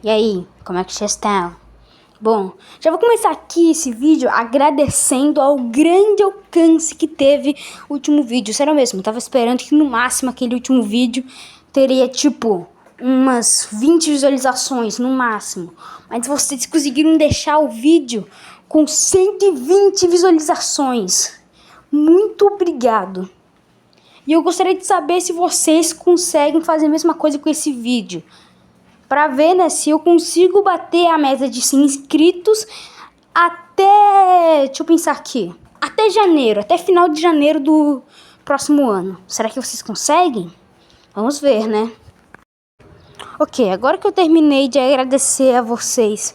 E aí, como é que vocês estão? Bom, já vou começar aqui esse vídeo agradecendo ao grande alcance que teve o último vídeo. Sério mesmo, eu tava esperando que no máximo aquele último vídeo teria tipo umas 20 visualizações no máximo. Mas vocês conseguiram deixar o vídeo com 120 visualizações. Muito obrigado. E eu gostaria de saber se vocês conseguem fazer a mesma coisa com esse vídeo. Pra ver, né, se eu consigo bater a meta de 100 inscritos até, deixa eu pensar aqui, até janeiro, até final de janeiro do próximo ano. Será que vocês conseguem? Vamos ver, né? Ok, agora que eu terminei de agradecer a vocês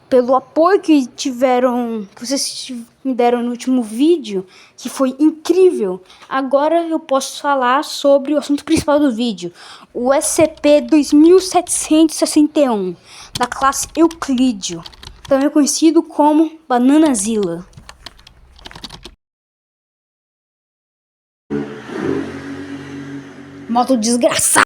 pelo apoio que vocês me deram no último vídeo, que foi incrível. Agora eu posso falar sobre o assunto principal do vídeo, o SCP-2761, da classe Euclídeo, também conhecido como Bananazilla. Moto desgraçado!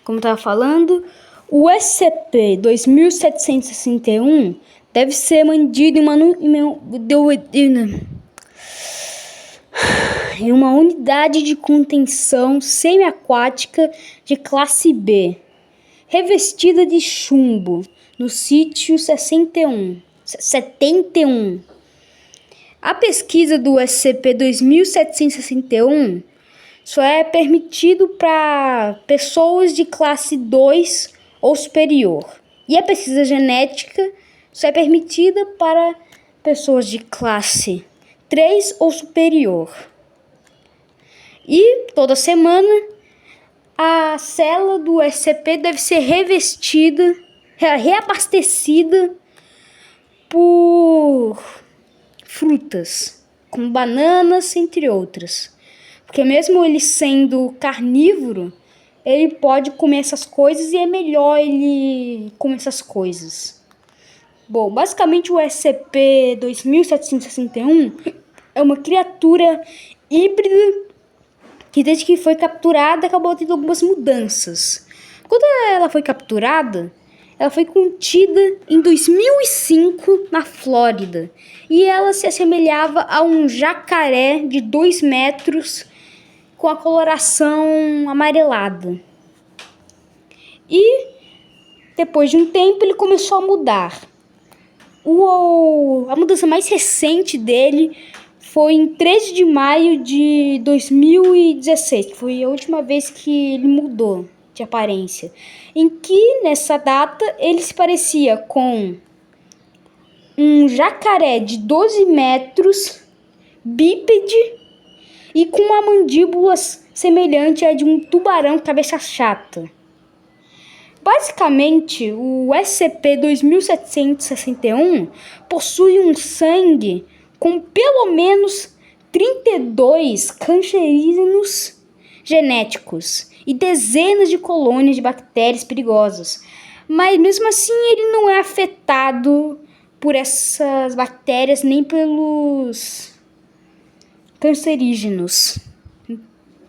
Como eu tava falando, o SCP-2761 deve ser mantido em uma unidade de contenção semiaquática de classe B, revestida de chumbo, no sítio 71. A pesquisa do SCP-2761 só é permitido para pessoas de classe 2 ou superior. E a pesquisa genética só é permitida para pessoas de classe 3 ou superior. E toda semana a célula do SCP deve ser reabastecida por frutas, como bananas, entre outras. Porque mesmo ele sendo carnívoro, ele pode comer essas coisas e é melhor ele comer essas coisas. Bom, basicamente o SCP-2761 é uma criatura híbrida que desde que foi capturada acabou tendo algumas mudanças. Quando ela foi capturada, ela foi contida em 2005 na Flórida. E ela se assemelhava a um jacaré de 2 metros com a coloração amarelada. E depois de um tempo ele começou a mudar. A mudança mais recente dele foi em 13 de maio de 2016, que foi a última vez que ele mudou de aparência. Em que, nessa data, ele se parecia com um jacaré de 12 metros, bípede, e com uma mandíbula semelhante à de um tubarão cabeça chata. Basicamente, o SCP-2761 possui um sangue com pelo menos 32 cancerígenos genéticos e dezenas de colônias de bactérias perigosas. Mas mesmo assim ele não é afetado por essas bactérias nem pelos cancerígenos.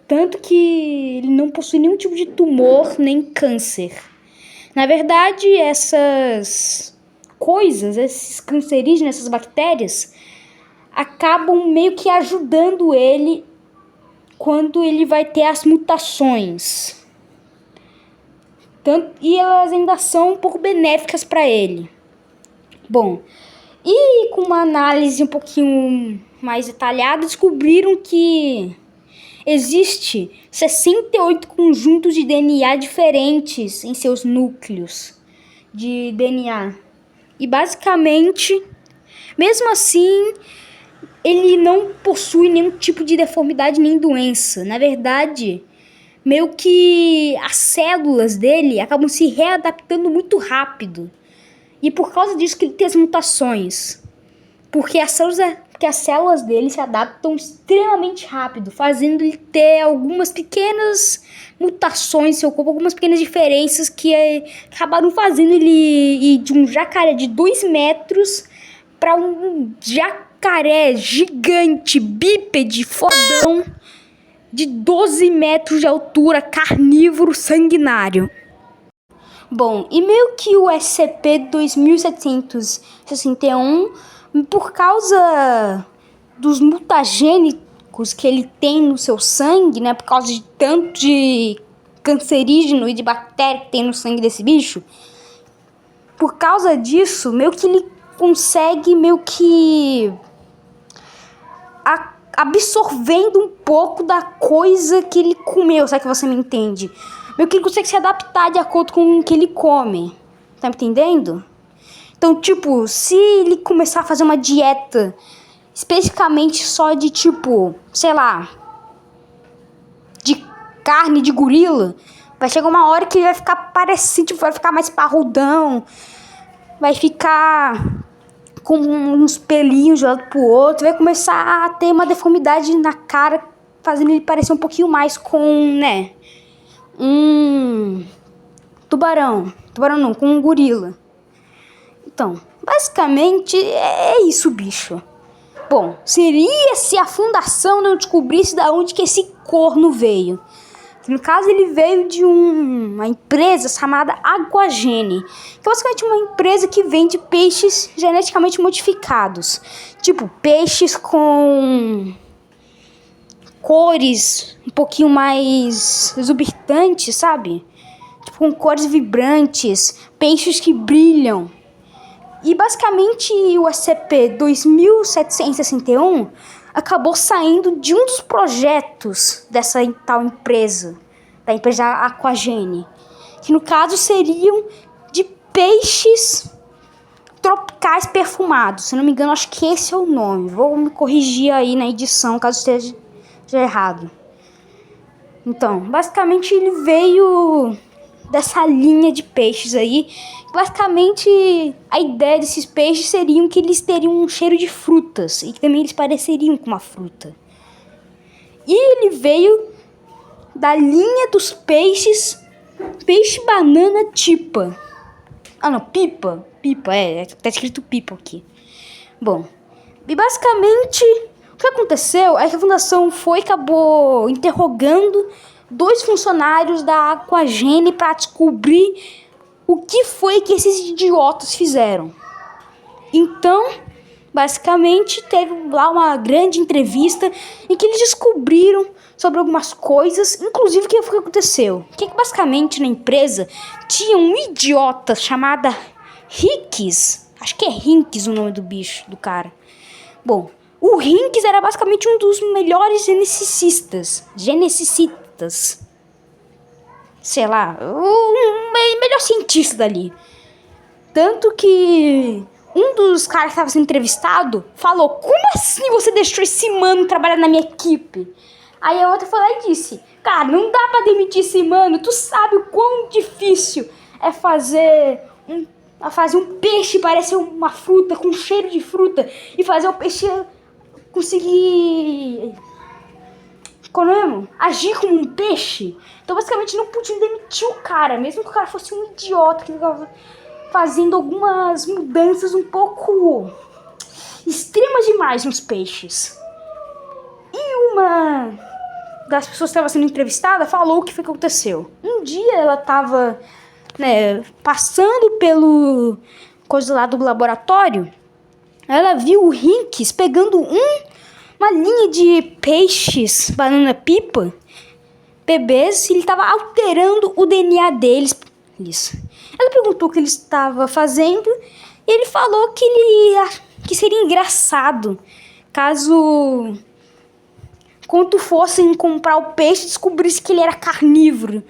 Tanto que ele não possui nenhum tipo de tumor nem câncer. Na verdade, essas coisas, esses cancerígenos, essas bactérias, acabam meio que ajudando ele quando ele vai ter as mutações. E elas ainda são um pouco benéficas para ele. Bom, e com uma análise um pouquinho mais detalhada, descobriram que existe 68 conjuntos de DNA diferentes em seus núcleos de DNA. E basicamente, mesmo assim, ele não possui nenhum tipo de deformidade nem doença. Na verdade, meio que as células dele acabam se readaptando muito rápido. E por causa disso que ele tem as mutações. Porque as células dele se adaptam extremamente rápido, fazendo ele ter algumas pequenas mutações em seu corpo, algumas pequenas diferenças que acabaram fazendo ele ir de um jacaré de 2 metros para um jacaré gigante, bípede, fodão, de 12 metros de altura, carnívoro, sanguinário. Bom, e meio que o SCP-2761, por causa dos mutagênicos que ele tem no seu sangue, né? Por causa de tanto de cancerígeno e de bactéria que tem no sangue desse bicho, por causa disso, meio que ele consegue meio que absorvendo um pouco da coisa que ele comeu, sabe que você me entende? Meio que ele consegue se adaptar de acordo com o que ele come, tá me entendendo? Então, tipo, se ele começar a fazer uma dieta especificamente só de, tipo, sei lá, de carne de gorila, vai chegar uma hora que ele vai ficar parecido, tipo, vai ficar mais parrudão, vai ficar com uns pelinhos de um lado pro outro, vai começar a ter uma deformidade na cara, fazendo ele parecer um pouquinho mais com, né, um tubarão não, com um gorila. Então, basicamente é isso, bicho. Bom, seria se a fundação não descobrisse de onde que esse corno veio. No caso, ele veio de uma empresa chamada Aquagene, que é basicamente uma empresa que vende peixes geneticamente modificados. Tipo, peixes com cores um pouquinho mais exorbitantes, sabe? Tipo, com cores vibrantes, peixes que brilham. E basicamente o SCP-2761 acabou saindo de um dos projetos dessa tal empresa, da empresa Aquagene, que no caso seriam de peixes tropicais perfumados. Se não me engano, acho que esse é o nome. Vou me corrigir aí na edição, caso esteja errado. Então, basicamente ele veio dessa linha de peixes aí. Basicamente, a ideia desses peixes seriam que eles teriam um cheiro de frutas e que também eles pareceriam com uma fruta. E ele veio da linha dos peixes, peixe banana tipa. Ah, não, pipa, tá escrito pipa aqui. Bom, e basicamente o que aconteceu é que a fundação acabou interrogando 2 funcionários da Aquagene para descobrir o que foi que esses idiotas fizeram. Então, basicamente, teve lá uma grande entrevista em que eles descobriram sobre algumas coisas, inclusive o que foi que aconteceu. Que basicamente na empresa tinha um idiota chamado Hinks. Acho que é Hinks o nome do bicho, do cara. Bom, o Hinks era basicamente um dos melhores geneticistas. Sei lá, o melhor cientista dali. Tanto que um dos caras que estava sendo entrevistado falou: como assim você deixou esse mano trabalhar na minha equipe? Aí a outra foi lá e disse: cara, não dá pra demitir esse mano. Tu sabe o quão difícil é fazer um peixe parecer uma fruta, com cheiro de fruta, e fazer o peixe conseguir agir como um peixe. Então basicamente não podia demitir o cara, mesmo que o cara fosse um idiota que ficava fazendo algumas mudanças um pouco extremas demais nos peixes. E uma das pessoas que estava sendo entrevistada falou o que foi que aconteceu. Um dia ela estava, né, passando pelo coisa lá do laboratório, ela viu o Hinks pegando uma linha de peixes banana pipa, bebês, e ele estava alterando o DNA deles. Ela perguntou o que ele estava fazendo e ele falou que seria engraçado caso, quando fossem comprar o peixe, descobrisse que ele era carnívoro.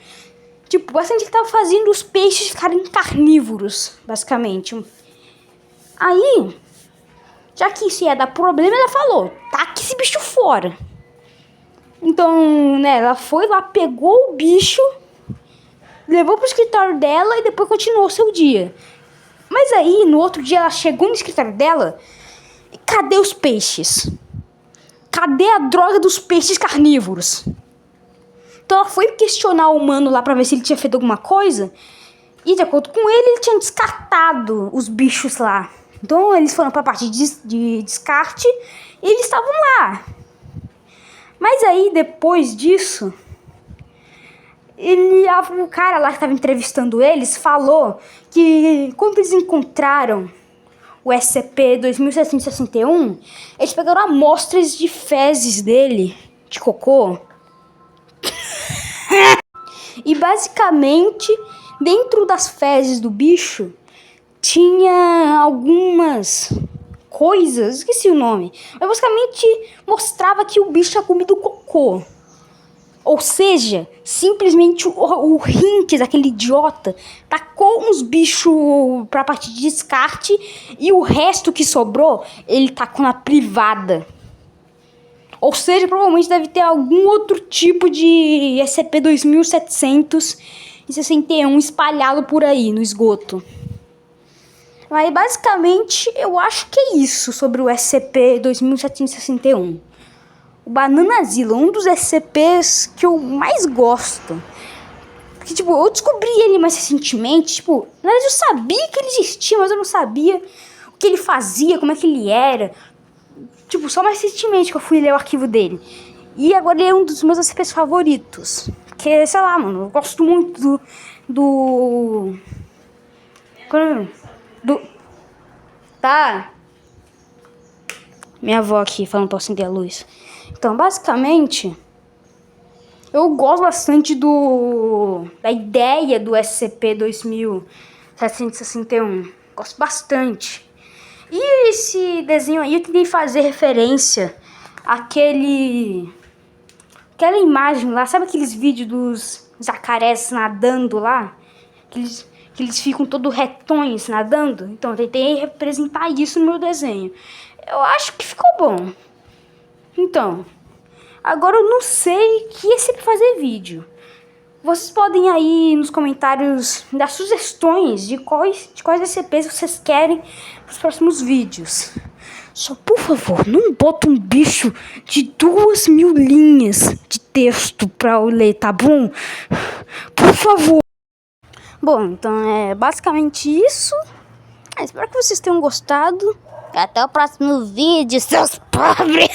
Tipo, bastante ele estava fazendo os peixes ficarem carnívoros, basicamente. Aí, já que isso ia dar problema, ela falou: taca esse bicho fora. Então, né, ela foi lá, pegou o bicho, levou pro escritório dela e depois continuou o seu dia. Mas aí, no outro dia, ela chegou no escritório dela e cadê os peixes? Cadê a droga dos peixes carnívoros? Então ela foi questionar o humano lá pra ver se ele tinha feito alguma coisa. E de acordo com ele tinha descartado os bichos lá. Então eles foram pra parte de descarte e eles estavam lá. Mas aí, depois disso, o cara lá que estava entrevistando eles falou que quando eles encontraram o SCP-2761, eles pegaram amostras de fezes dele, de cocô. E basicamente, dentro das fezes do bicho, tinha algumas coisas, esqueci o nome, mas basicamente mostrava que o bicho tinha comido cocô. Ou seja, simplesmente o Hinks, aquele idiota, tacou uns bichos pra parte de descarte e o resto que sobrou, ele tacou na privada. Ou seja, provavelmente deve ter algum outro tipo de SCP-2761 espalhado por aí no esgoto. Mas basicamente eu acho que é isso sobre o SCP-2761. O Bananazilla, um dos SCPs que eu mais gosto. Porque, tipo, eu descobri ele mais recentemente. Tipo, na verdade eu sabia que ele existia, mas eu não sabia o que ele fazia, como é que ele era. Tipo, só mais recentemente que eu fui ler o arquivo dele. E agora ele é um dos meus SCPs favoritos. Porque, sei lá, mano, eu gosto muito do... Tá? Minha avó aqui falando pra acender a luz. Então, basicamente, eu gosto bastante da ideia do SCP-2761. Gosto bastante. E esse desenho aí eu tentei fazer referência àquela imagem lá. Sabe aqueles vídeos dos jacarés nadando lá? Que eles ficam todos retões nadando? Então, eu tentei representar isso no meu desenho. Eu acho que ficou bom. Então, agora eu não sei o que é sempre fazer vídeo. Vocês podem aí nos comentários dar sugestões de quais SCPs vocês querem para os próximos vídeos. Só, por favor, não bota um bicho de 2.000 linhas de texto para eu ler, tá bom? Por favor. Bom, então é basicamente isso. Espero que vocês tenham gostado. Até o próximo vídeo, seus pobres.